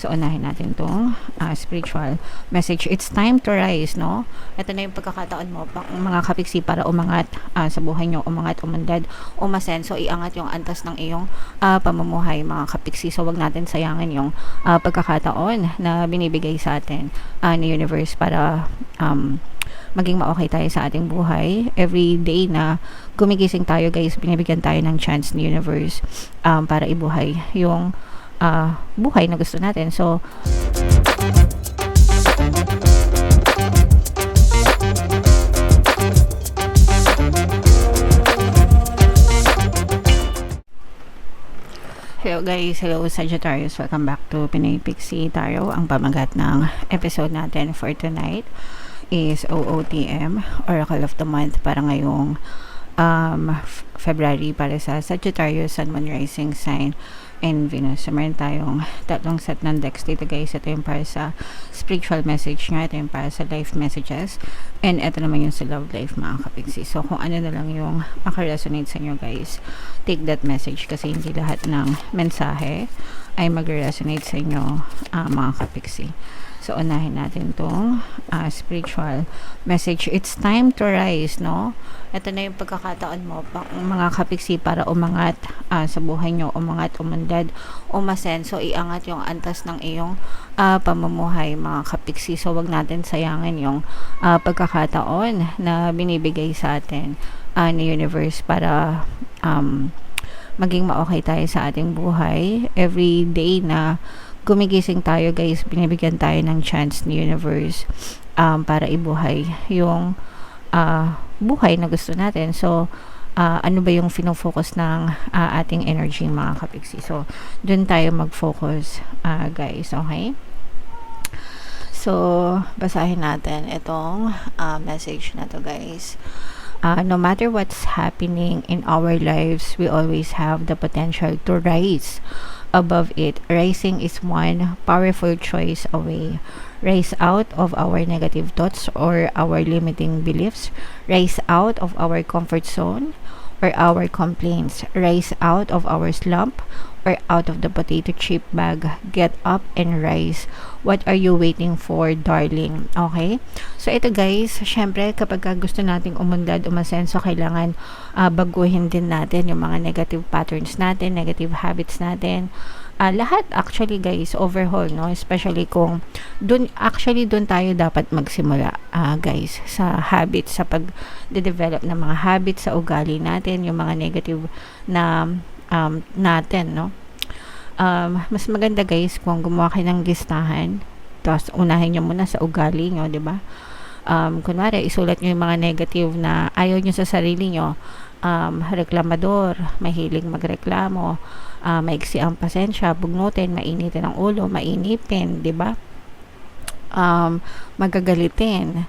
So, unahin natin itong spiritual message. It's time to rise, no? Ito na yung pagkakataon mo, mga kapiksi, para umangat sa buhay nyo, umangat, umunlad, umasenso, iangat yung antas ng iyong pamumuhay, mga kapiksi. So, wag natin sayangin yung pagkakataon na binibigay sa atin ni universe para maging ma-okay tayo sa ating buhay. Every day na gumigising tayo, guys, binibigyan tayo ng chance ni universe para ibuhay yung buhay na gusto natin. So, hello guys, hello Sagittarius, welcome back to Pinoy Pixie Tarot. Ang pamagat ng episode natin for tonight is OOTM, Oracle of the Month, para ngayong February, para sa Sagittarius, Sun, Moon, Rising Sign, and Venus. So, meron tayong tatlong set ng decks dito, guys. Ito yung para sa spiritual message nga, ito yung para sa life messages, and ito naman yung sa love life, mga kapiksi. So, kung ano na lang yung makaresonate sa inyo, guys, take that message, kasi hindi lahat ng mensahe ay mag-resonate sa inyo, mga kapiksi. So, unahin natin itong spiritual message. It's time to rise, no? Ito na yung pagkakataon mo, mga kapiksi, para umangat sa buhay nyo, umangat, umunlad, umasenso, iangat yung antas ng iyong pamumuhay, mga kapiksi. So, wag natin sayangin yung pagkakataon na binibigay sa atin ni universe para maging ma-okay tayo sa ating buhay. Every day na gumigising tayo, guys, binibigyan tayo ng chance ni universe para ibuhay yung buhay na gusto natin. So, ano ba yung fino-focus ng ating energy, mga kapiksi? So, dun tayo mag-focus, guys, okay? So, basahin natin itong message na to, guys. No matter what's happening in our lives, we always have the potential to rise above it. Rising is one powerful choice away. Rise out of our negative thoughts or our limiting beliefs. Rise out of our comfort zone or our complaints. Rise out of our slump or out of the potato chip bag. Get up and rise. What are you waiting for, darling? Okay? So, ito, guys, syempre, kapag gusto nating umunlad, umasenso, kailangan baguhin din natin yung mga negative patterns natin, negative habits natin. Lahat, actually, guys, overhaul, no? Especially kung dun tayo dapat magsimula, guys, sa habits, sa pag-develop ng mga habits, sa ugali natin, yung mga negative na natin, no? Mas maganda, guys, kung gumawa kayo ng listahan, tapos unahin nyo muna sa ugali nyo, di ba? Kunwari, isulat nyo yung mga negative na ayaw nyo sa sarili nyo. Reklamador, mahiling magreklamo, maiksi ang pasensya, bugnutin, mainitin ang ulo, mainipin, di ba? Magagalitin.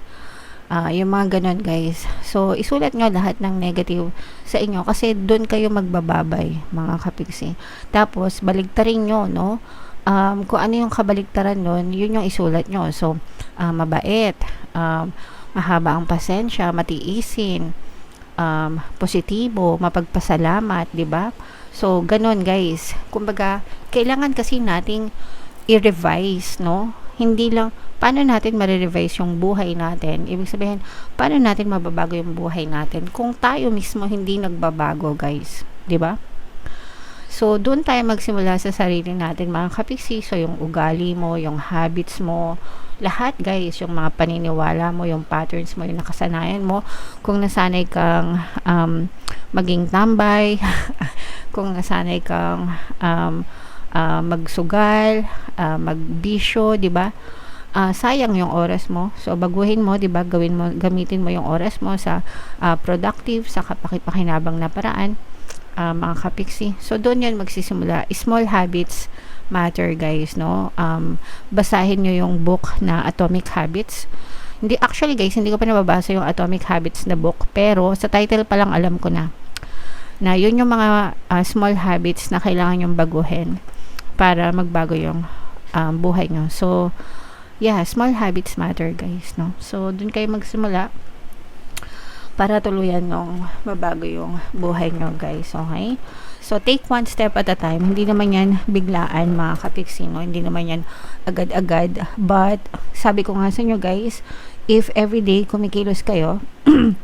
Yung mga ganon, guys. So, isulat nyo lahat ng negative sa inyo kasi doon kayo magbababay, mga kapiksi. Tapos, baligtarin nyo, no? Kung ano yung kabaligtaran nun, yun yung isulat nyo. So, mabait, mahaba ang pasensya, matiisin, positibo, mapagpasalamat, di ba? So, ganon, guys. Kumbaga, kailangan kasi nating i-revise, no? Hindi lang, paano natin ma-revise yung buhay natin? Ibig sabihin, paano natin mababago yung buhay natin kung tayo mismo hindi nagbabago, guys? Di ba? So, doon tayo magsimula sa sarili natin, mga kapiksi. So, yung ugali mo, yung habits mo, lahat, guys, yung mga paniniwala mo, yung patterns mo, yung nakasanayan mo, kung nasanay kang maging tambay, kung nasanay kang magsugal, magbisyo, 'di ba? Sayang yung oras mo. So baguhin mo, 'di ba? Gamitin mo yung oras mo sa productive, sa kapakipakinabang na paraan, mga kapiksi. So doon 'yan magsisimula. Small habits matter, guys, no? Basahin niyo yung book na Atomic Habits. Hindi, actually, guys, hindi ko pa nababasa yung Atomic Habits na book, pero sa title pa lang alam ko na yun yung mga small habits na kailangan yung baguhin para magbago yung buhay nyo. So, yeah, small habits matter, guys, no? So, dun kayo magsimula. para tuluyan yung mabago yung buhay nyo, guys. Okay? So, take one step at a time. Hindi naman yan biglaan, mga kapiksi, no? Hindi naman yan agad-agad. But, sabi ko nga sa inyo, guys, if everyday kumikilos kayo,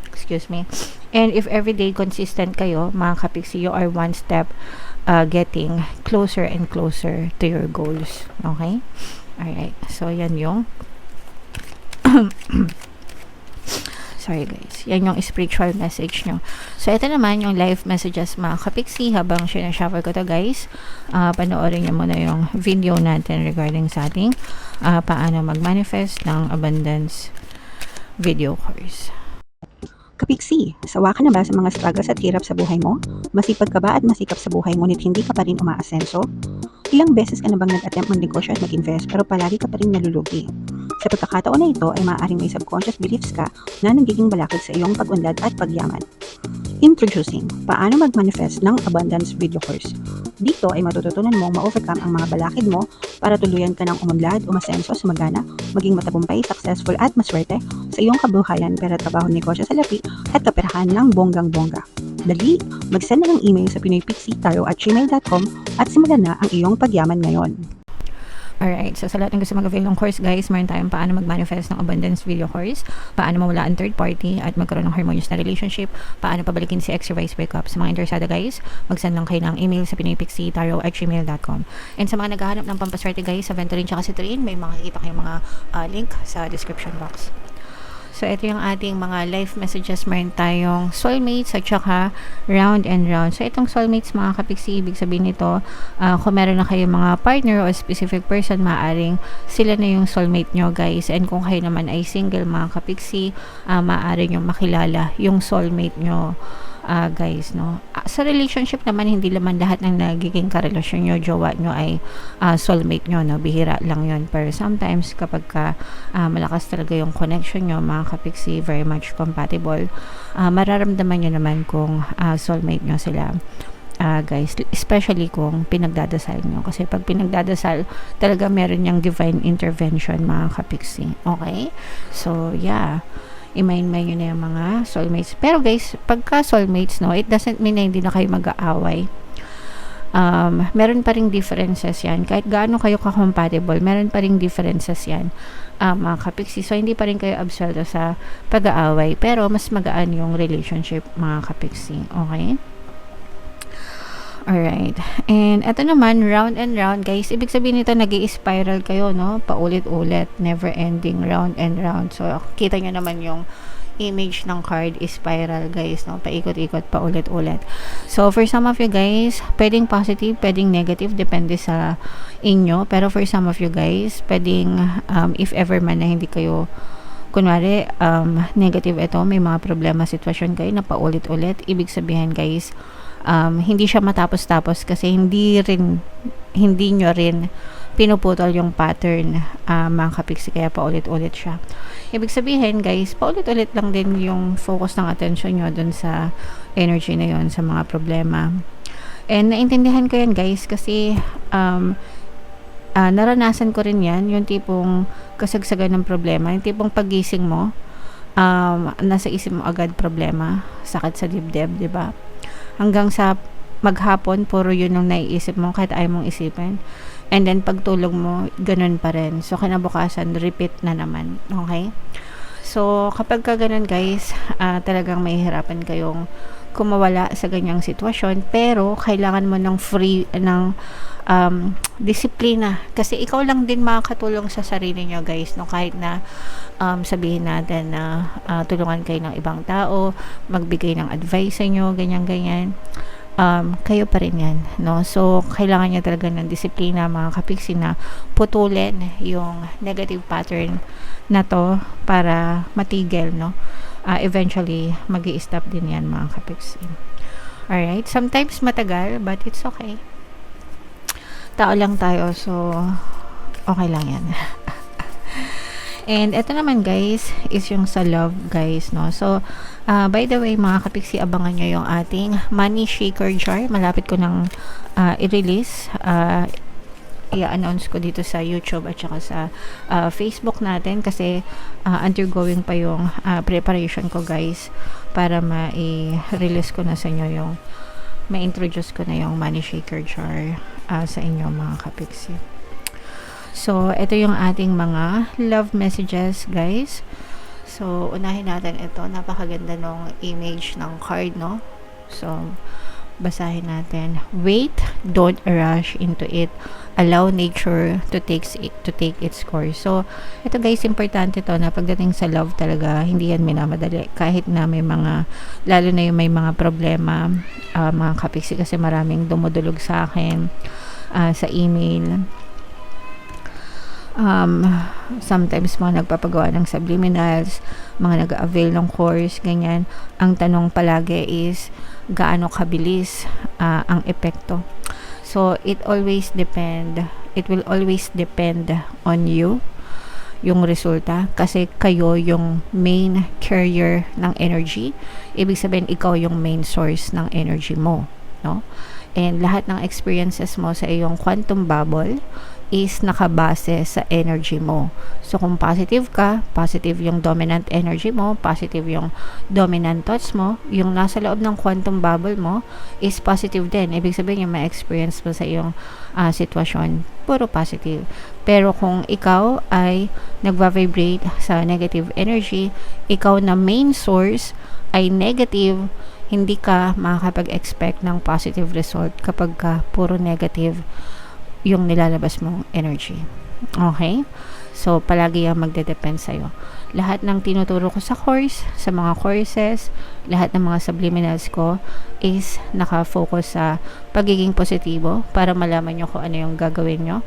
excuse me, and if everyday consistent kayo, mga kapiksi, you are one step getting closer and closer to your goals. Okay? Alright. So, yan yung sorry guys. Yan yung spiritual message nyo. So, ito naman yung live messages, mga kapiksi. Habang sinashuffle ko to, guys, panoorin nyo muna yung video natin regarding sa ating paano mag-manifest ng abundance video course. Kapiksi, sawa ka na ba sa mga struggles at hirap sa buhay mo? Masipag ka ba at masikap sa buhay ngunit hindi ka pa rin umaasenso? Ilang beses ka na bang nag-attempt mag-negosyo at mag-invest pero palagi ka pa rin nalulugi? Sa pagkakataon na ito ay maaaring may subconscious beliefs ka na nagiging balakid sa iyong pag-unlad at pagyaman. Introducing, paano mag-manifest ng abundance video course. Dito ay matututunan mong ma-overcome ang mga balakid mo para tuluyan ka ng umunlad, umasenso, sumagana, maging matagumpay, successful at maswerte sa iyong kabuhayan, pera, trabaho, negosyo sa lapi at kaperahan ng bonggang-bongga. Dali, mag-send na ng email sa pinoypixie@gmail.com at simulan na ang iyong pagyaman ngayon. Alright, so sa lahat ng gusto mag-avail ng course, guys, meron tayong paano mag-manifest ng abundance video course, paano mawala ang third party at magkaroon ng harmonious na relationship, paano pabalikin si ex revised breakup. Sa mga interesado, guys, mag-send lang kayo ng email sa pinoypixie@gmail.com. And sa mga naghahanap ng pampaswerte, guys, sa Venturin tsaka sa Turin, may makikita kayong mga link sa description box. So, ito yung ating mga life messages. Meron tayong soulmates at saka round and round. So, itong soulmates, mga kapiksi, ibig sabihin nito, kung meron na kayong mga partner o specific person, maaring sila na yung soulmate nyo, guys. And kung kayo naman ay single, mga kapiksi, maaring yung makilala yung soulmate nyo, guys, no? Sa relationship naman, hindi naman lahat ng nagiging karelasyon nyo, jowa nyo ay soulmate nyo, no? Bihira lang yun. Pero sometimes, kapag malakas talaga yung connection nyo, mga kapiksi, very much compatible, mararamdaman nyo naman kung soulmate nyo sila. Guys, especially kung pinagdadasal nyo. Kasi pag pinagdadasal, talaga meron yung divine intervention, mga kapiksi. Okay? So, yeah. I-mind-mind nyo na yung mga soulmates. Pero guys, pagka soulmates, no, it doesn't mean na hindi na kayo mag-aaway. Meron pa ring differences yan. Kahit gaano kayo ka-compatible, meron pa ring differences yan, mga kapiksi. So, hindi pa rin kayo absuelto sa pag-aaway. Pero, mas magaan yung relationship, mga kapiksi. Okay? Alright. And ito naman, round and round, guys. Ibig sabihin nito, nag-i-spiral kayo, no? Paulit-ulit. Never ending, round and round. So, kita nyo naman yung image ng card is spiral, guys, no? Paikot-ikot, paulit-ulit. So, for some of you guys, pwedeng positive, pwedeng negative, depende sa inyo. Pero for some of you guys, pwedeng, if ever man na hindi kayo kunwari, negative ito, may mga problema, sitwasyon kayo na paulit-ulit. Ibig sabihin, guys, hindi siya matapos-tapos kasi hindi nyo rin pinuputol yung pattern, mga kapiksi, kaya paulit-ulit siya. Ibig sabihin, guys, paulit-ulit lang din yung focus ng attention nyo dun sa energy na yon, sa mga problema. And naintindihan ko yan, guys, kasi naranasan ko rin yan, yung tipong kasagsagan ng problema, yung tipong pagising mo, nasa isip mo agad problema, sakit sa dibdib, di ba? Hanggang sa maghapon, puro yun ang naiisip mo kahit ayaw mong isipin. And then, pagtulog mo, ganun pa rin. So, kinabukasan, repeat na naman. Okay? So, kapag ka ganun, guys, talagang mahihirapan kayong kumawala sa ganyang sitwasyon. Pero, kailangan mo ng disiplina. Kasi ikaw lang din makakatulong sa sarili nyo, guys. No? Kahit na sabihin natin na tulungan kayo ng ibang tao, magbigay ng advice sa inyo, ganyan-ganyan. Kayo pa rin yan, no? So, kailangan nyo talaga ng disiplina, mga kapiksi, na putulin yung negative pattern na to para matigil, no? Eventually, mag-i-stop din yan, mga kapiksi. Alright? Sometimes matagal, but it's okay. Tao lang tayo, so okay lang yan. And ito naman, guys, is yung sa love, guys, no? So, by the way, mga kapiksi, abangan nyo yung ating money shaker jar. Malapit ko nang i-release. i-announce ko dito sa YouTube at saka sa Facebook natin kasi undergoing pa yung preparation ko guys para ma-release ko na sa inyo yung ma-introduce ko na yung money shaker jar sa inyo mga kapiksi. So, ito yung ating mga love messages guys. So, unahin natin ito. Napakaganda ng image ng card, no? So, basahin natin. Wait, don't rush into it. Allow nature to take its course. So, ito guys, importante to na pagdating sa love talaga, hindi yan minamadali. Kahit na may mga, lalo na yung may mga problema, mga kapiksi, kasi maraming dumudulog sa akin sa email. Sometimes mga nagpapagawa ng subliminals, mga nag-avail ng course, ganyan. Ang tanong palagi is, gaano kabilis ang epekto. So, it will always depend on you, yung resulta, kasi kayo yung main carrier ng energy. Ibig sabihin, ikaw yung main source ng energy mo, no? And lahat ng experiences mo sa iyong quantum bubble is nakabase sa energy mo. So, kung positive ka, positive yung dominant energy mo, positive yung dominant thoughts mo, yung nasa loob ng quantum bubble mo is positive din. Ibig sabihin yung ma-experience mo sa iyong sitwasyon, puro positive. Pero kung ikaw ay nagva-vibrate sa negative energy, ikaw na main source ay negative, hindi ka makakapag-expect ng positive result kapag ka puro negative yung nilalabas mong energy. Okay? So, palagi yung magde-depend sa'yo. Lahat ng tinuturo ko sa course, sa mga courses, lahat ng mga subliminals ko is nakafocus sa pagiging positibo para malaman nyo kung ano yung gagawin nyo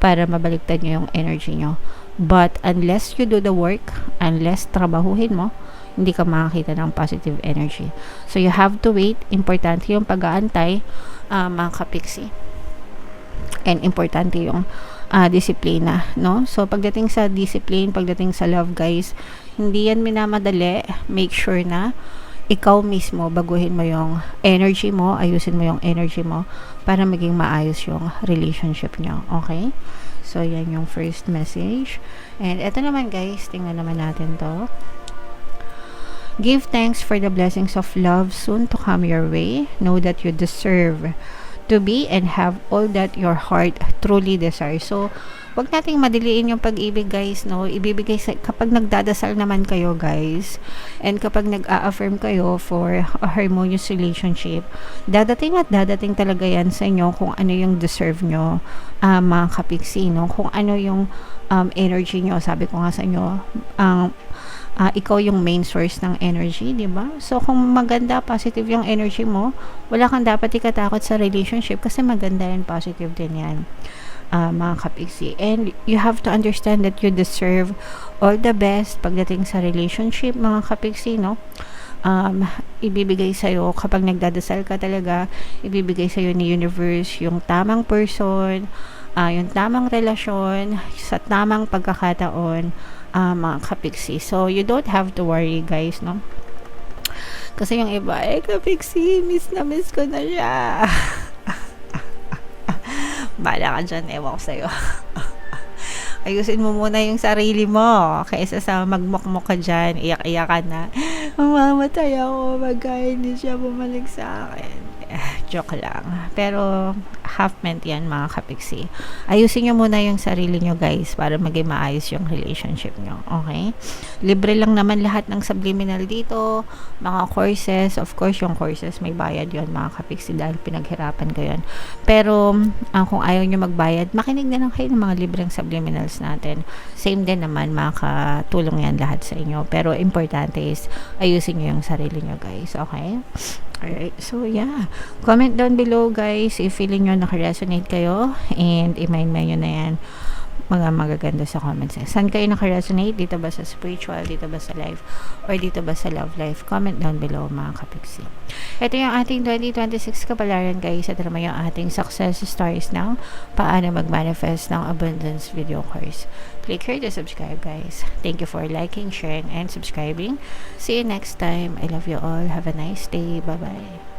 para mabaliktad nyo yung energy nyo. But, unless you do the work, unless trabahuhin mo, hindi ka makakita ng positive energy. So, you have to wait. Importante yung pag-aantay, mga kapiksi. And importante yung disiplina, no? So, pagdating sa discipline, pagdating sa love, guys, hindi yan minamadali. Make sure na ikaw mismo, baguhin mo yung energy mo, ayusin mo yung energy mo para maging maayos yung relationship nyo. Okay? So, yan yung first message. And ito naman, guys, tingnan naman natin to. Give thanks for the blessings of love soon to come your way. Know that you deserve to be and have all that your heart truly desires. So, wag nating madiliin yung pag-ibig, guys, no? Ibibigay kapag nagdadasal naman kayo, guys, and kapag nag-a-affirm kayo for a harmonious relationship, dadating at dadating talaga yan sa inyo kung ano yung deserve nyo, mga kapiksi, no? Kung ano yung energy nyo. Sabi ko nga sa inyo, ikaw yung main source ng energy, di ba? So, kung maganda, positive yung energy mo, wala kang dapat ikatakot sa relationship kasi maganda and positive din yan, mga kapiksi. And you have to understand that you deserve all the best pagdating sa relationship, mga kapiksi, no? Ibibigay sa'yo, kapag nagdadasal ka talaga, ibibigay sa'yo ni universe yung tamang person, yung tamang relasyon, sa tamang pagkakataon, mga kapiksi. So, you don't have to worry, guys, no? Kasi yung iba, kapiksi, miss ko na siya. Bala ka dyan, ewan ko sa'yo. Ayusin mo muna yung sarili mo kaysa sa magmukmuk ka dyan, iyak-iyak ka na, mamamatay ako pagka hindi siya bumalik sa akin. Joke lang. Pero, half meant yan, mga kapiksi. Ayusin nyo muna yung sarili nyo, guys, para maging maayos yung relationship nyo. Okay? Libre lang naman lahat ng subliminal dito. Mga courses, of course, yung courses, may bayad yon, mga kapiksi, dahil pinaghirapan ko yun. Pero, kung ayaw nyo magbayad, makinig na lang kayo ng mga libreng subliminals natin. Same din naman, makatulong yan lahat sa inyo. Pero, importante is, ayusin nyo yung sarili nyo, guys. Okay? Alright, so yeah. Comment down below, guys, if feeling nyo nakaresonate kayo, and i-mind nyo na yan mga magaganda sa comments. Saan kayo nakaresonate? Dito ba sa spiritual? Dito ba sa life? Or dito ba sa love life? Comment down below, mga kapiksi. Ito yung ating 2026 kapalaran, guys. Ito naman yung ating success stories ng paano mag-manifest ng abundance video course. Click here to subscribe, guys. Thank you for liking, sharing, and subscribing. See you next time. I love you all. Have a nice day. Bye-bye.